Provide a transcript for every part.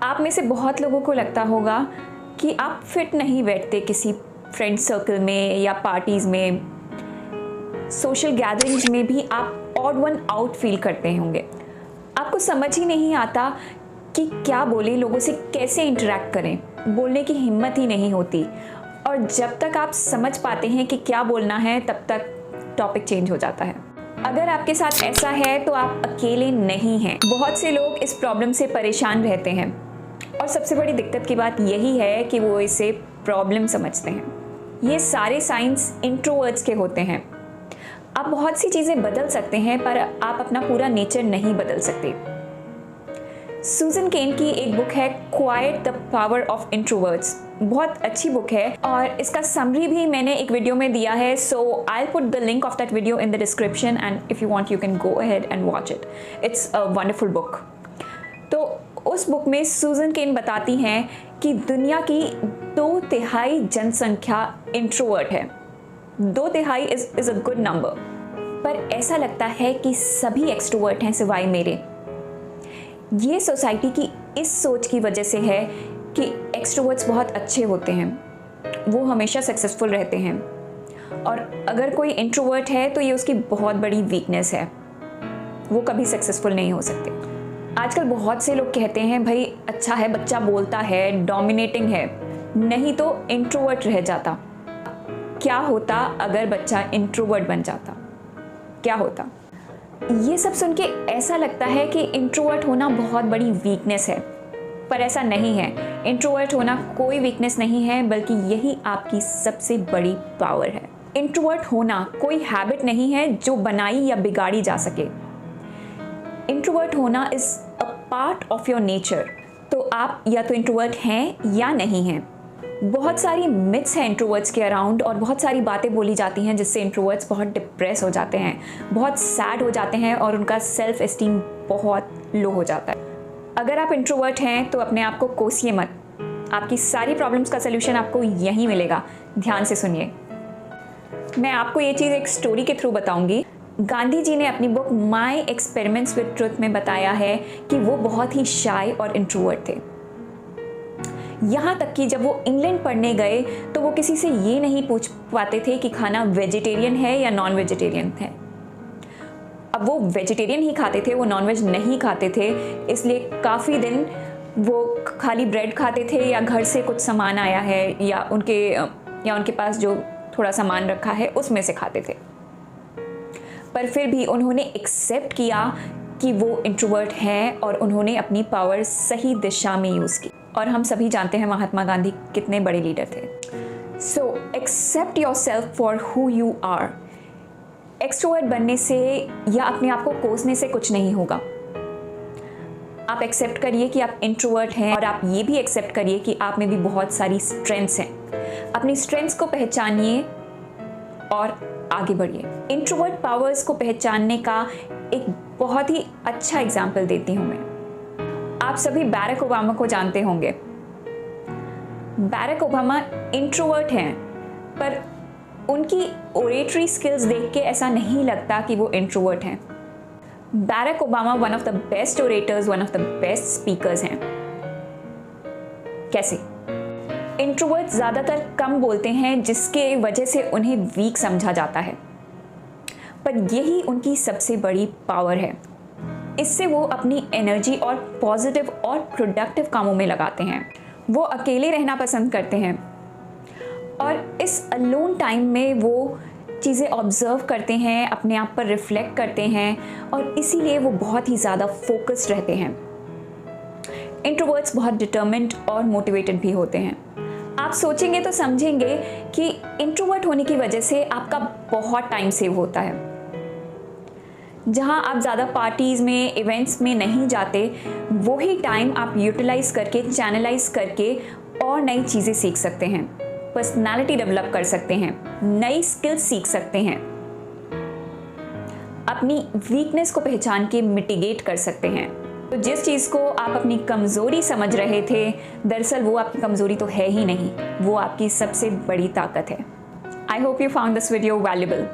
आप में से बहुत लोगों को लगता होगा कि आप फिट नहीं बैठते किसी फ्रेंड सर्कल में या पार्टीज़ में, सोशल गैदरिंग्स में भी आप ऑड वन आउट फील करते होंगे। आपको समझ ही नहीं आता कि क्या बोले, लोगों से कैसे इंटरेक्ट करें, बोलने की हिम्मत ही नहीं होती। और जब तक आप समझ पाते हैं कि क्या बोलना है तब तक टॉपिक चेंज हो जाता है। अगर आपके साथ ऐसा है तो आप अकेले नहीं हैं। बहुत से लोग इस प्रॉब्लम से परेशान रहते हैं और सबसे बड़ी दिक्कत की बात यही है कि वो इसे प्रॉब्लम समझते हैं। ये सारे साइंस इंट्रोवर्ट्स के होते हैं। आप बहुत सी चीज़ें बदल सकते हैं पर आप अपना पूरा नेचर नहीं बदल सकते। सूजन केन की एक बुक है quite the power of introverts, बहुत अच्छी बुक है और इसका समरी भी मैंने एक वीडियो में दिया है। So I put the link of that video in the description and if you want you can go ahead and watch it. It's a wonderful book. तो उस बुक में सूजन केन बताती हैं कि दुनिया की 2/3 जनसंख्या इंट्रोवर्ट है। 2/3 इज अ गुड नंबर, पर ऐसा लगता है कि सभी एक्सट्रोवर्ट हैं सिवाय मेरे। ये सोसाइटी की इस सोच की वजह से है कि एक्सट्रोवर्ट्स बहुत अच्छे होते हैं, वो हमेशा सक्सेसफुल रहते हैं, और अगर कोई इंट्रोवर्ट है तो ये उसकी बहुत बड़ी वीकनेस है, वो कभी सक्सेसफुल नहीं हो सकते। आजकल बहुत से लोग कहते हैं भाई अच्छा है, बच्चा बोलता है, डोमिनेटिंग है, नहीं तो इंट्रोवर्ट रह जाता। क्या होता अगर बच्चा इंट्रोवर्ट बन जाता, क्या होता? ये सब सुन के ऐसा लगता है कि इंट्रोवर्ट होना बहुत बड़ी वीकनेस है, पर ऐसा नहीं है। इंट्रोवर्ट होना कोई वीकनेस नहीं है, बल्कि यही आपकी सबसे बड़ी पावर है। इंट्रोवर्ट होना कोई हैबिट नहीं है जो बनाई या बिगाड़ी जा सके। इंट्रोवर्ट होना is a part of your nature. तो आप या तो इंट्रोवर्ट हैं या नहीं हैं। बहुत सारी मिथ्स हैं इंट्रोवर्ट्स के अराउंड और बहुत सारी बातें बोली जाती हैं जिससे इंट्रोवर्ट्स बहुत डिप्रेस हो जाते हैं, बहुत सैड हो जाते हैं और उनका सेल्फ एस्टीम बहुत लो हो जाता है। अगर आप इंट्रोवर्ट हैं तो अपने आप को कोसिए मत, आपकी सारी प्रॉब्लम्स का सलूशन आपको यहीं मिलेगा। ध्यान से सुनिए, मैं आपको ये चीज़ एक स्टोरी के थ्रू बताऊंगी। गांधी जी ने अपनी book my experiments with truth में बताया है कि वो बहुत ही शाय और इंट्रोवर्ट थे। यहाँ तक कि जब वो इंग्लैंड पढ़ने गए तो वो किसी से ये नहीं पूछ पाते थे कि खाना वेजिटेरियन है या नॉन वेजिटेरियन है। अब वो वेजिटेरियन ही खाते थे, वो नॉनवेज नहीं खाते थे, इसलिए काफ़ी दिन वो खाली ब्रेड खाते थे या घर से कुछ सामान आया है या उनके पास जो थोड़ा सामान रखा है उसमें से खाते थे। पर फिर भी उन्होंने एक्सेप्ट किया कि वो इंट्रोवर्ट हैं और उन्होंने अपनी पावर सही दिशा में यूज़ की। और हम सभी जानते हैं महात्मा गांधी कितने बड़े लीडर थे। So accept yourself for who you are. Extrovert बनने से या अपने आप को कोसने से कुछ नहीं होगा। आप एक्सेप्ट करिए कि आप इंट्रोवर्ट हैं और आप ये भी एक्सेप्ट करिए कि आप में भी बहुत सारी स्ट्रेंथ्स हैं। अपनी स्ट्रेंथ्स को पहचानिए और आगे बढ़िए। इंट्रोवर्ट पावर्स को पहचानने का एक बहुत ही अच्छा एग्जाम्पल देती हूँ मैं। आप सभी बैरक ओबामा को जानते होंगे। बैरक ओबामा इंट्रोवर्ट हैं, पर उनकी ओरेटरी स्किल्स देख के ऐसा नहीं लगता कि वो इंट्रोवर्ट हैं। Barack Obama one of the best orators, one of the best speakers हैं। कैसे? इंट्रोवर्ट ज़्यादातर कम बोलते हैं जिसके वजह से उन्हें वीक समझा जाता है, पर यही उनकी सबसे बड़ी पावर है। इससे वो अपनी एनर्जी और पॉजिटिव और प्रोडक्टिव कामों में लगाते हैं। वो अकेले रहना पसंद करते हैं और इस अलोन टाइम में वो चीज़ें ऑब्जर्व करते हैं, अपने आप पर रिफ्लेक्ट करते हैं और इसीलिए वो बहुत ही ज़्यादा फोकस्ड रहते हैं। इंट्रोवर्ट्स बहुत डिटर्मिन्ड और मोटिवेटेड भी होते हैं। आप सोचेंगे तो समझेंगे कि इंट्रोवर्ट होने की वजह से आपका बहुत टाइम सेव होता है। जहां आप ज़्यादा पार्टीज़ में, इवेंट्स में नहीं जाते, वही टाइम आप यूटिलाइज करके, चैनलाइज करके और नई चीज़ें सीख सकते हैं, पर्सनालिटी डेवलप कर सकते हैं, नई स्किल्स सीख सकते हैं, अपनी वीकनेस को पहचान के मिटिगेट कर सकते हैं। तो जिस चीज़ को आप अपनी कमज़ोरी समझ रहे थे, दरअसल वो आपकी कमज़ोरी तो है ही नहीं, वो आपकी सबसे बड़ी ताकत है। I hope you found this video valuable.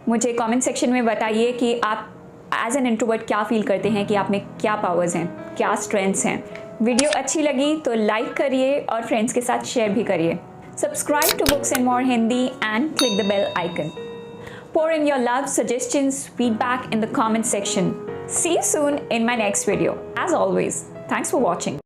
मुझे कमेंट सेक्शन में बताइए कि आप एज एन इंट्रोवर्ट क्या फील करते हैं, कि आप में क्या पावर्स हैं, क्या स्ट्रेंथ्स हैं। वीडियो अच्छी लगी तो लाइक करिए और फ्रेंड्स के साथ शेयर भी करिए। Subscribe to books and more Hindi and click the bell icon. Pour in your love, suggestions, feedback in the comment section. See you soon in my next video. As always, thanks for watching.